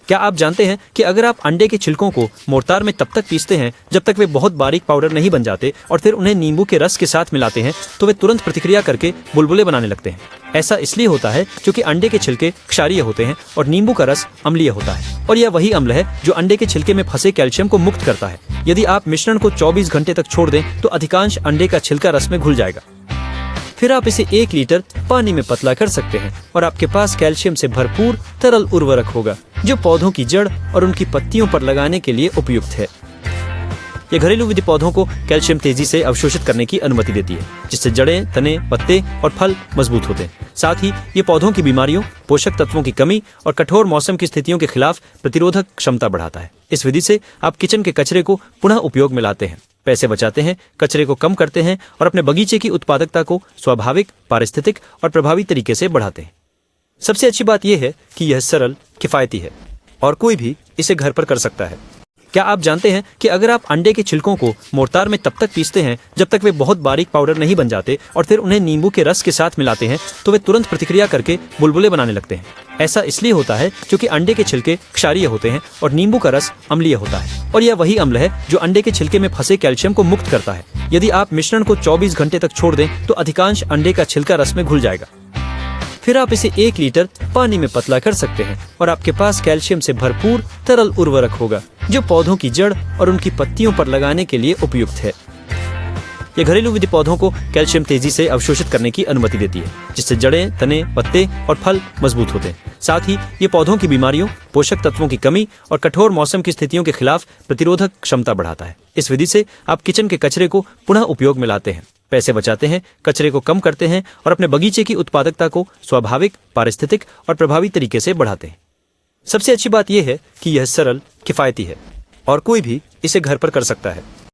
क्या आप जानते हैं कि अगर आप अंडे के छिलकों को मोर्टार में तब तक पीसते हैं जब तक वे बहुत बारीक पाउडर नहीं बन जाते और फिर उन्हें नींबू के रस के साथ मिलाते हैं तो वे तुरंत प्रतिक्रिया करके बुलबुले बनाने लगते हैं। ऐसा इसलिए होता है क्योंकि अंडे के छिलके क्षारीय होते हैं और नींबू का रस अम्लीय होता है, और यह वही अम्ल है जो अंडे के छिलके में फंसे कैल्शियम को मुक्त करता है। यदि आप मिश्रण को 24 घंटे तक छोड़ दें तो अधिकांश अंडे का छिलका रस में घुल जाएगा। फिर आप इसे 1 लीटर पानी में पतला कर सकते हैं और आपके पास कैल्शियम से भरपूर तरल उर्वरक होगा जो पौधों की जड़ और उनकी पत्तियों पर लगाने के लिए उपयुक्त है। यह घरेलू विधि पौधों को कैल्शियम तेजी से अवशोषित करने की अनुमति देती है, जिससे जड़ें, तने, पत्ते और फल मजबूत होते हैं। साथ ही ये पौधों की बीमारियों, पोषक तत्वों की कमी और कठोर मौसम की स्थितियों के खिलाफ प्रतिरोधक क्षमता बढ़ाता है। इस विधि से आप किचन के कचरे को पुनः उपयोग में लाते हैं, पैसे बचाते हैं, कचरे को कम करते हैं और अपने बगीचे की उत्पादकता को स्वाभाविक, पारिस्थितिक और प्रभावी तरीके से बढ़ाते हैं। सबसे अच्छी बात यह है कि यह सरल, किफायती है और कोई भी इसे घर पर कर सकता है। क्या आप जानते हैं कि अगर आप अंडे के छिलकों को मोर्टार में तब तक पीसते हैं जब तक वे बहुत बारीक पाउडर नहीं बन जाते और फिर उन्हें नींबू के रस के साथ मिलाते हैं तो वे तुरंत प्रतिक्रिया करके बुलबुले बनाने लगते हैं। ऐसा इसलिए होता है क्योंकि अंडे के छिलके क्षारीय होते हैं और नींबू का रस अम्लीय होता है, और यह वही अम्ल है जो अंडे के छिलके में फंसे कैल्शियम को मुक्त करता है। यदि आप मिश्रण को 24 घंटे तक छोड़ दें तो अधिकांश अंडे का छिलका रस में घुल जाएगा। फिर आप इसे 1 लीटर पानी में पतला कर सकते हैं और आपके पास कैल्शियम से भरपूर तरल उर्वरक होगा जो पौधों की जड़ और उनकी पत्तियों पर लगाने के लिए उपयुक्त है। यह घरेलू विधि पौधों को कैल्शियम तेजी से अवशोषित करने की अनुमति देती है, जिससे जड़ें, तने, पत्ते और फल मजबूत होते हैं। साथ ही ये पौधों की बीमारियों, पोषक तत्वों की कमी और कठोर मौसम की स्थितियों के खिलाफ प्रतिरोधक क्षमता बढ़ाता है। इस विधि से आप किचन के कचरे को पुनः उपयोग में लाते हैं, पैसे बचाते हैं, कचरे को कम करते हैं और अपने बगीचे की उत्पादकता को स्वाभाविक, पारिस्थितिक और प्रभावी तरीके से बढ़ाते हैं। सबसे अच्छी बात यह है कि यह सरल, किफायती है और कोई भी इसे घर पर कर सकता है।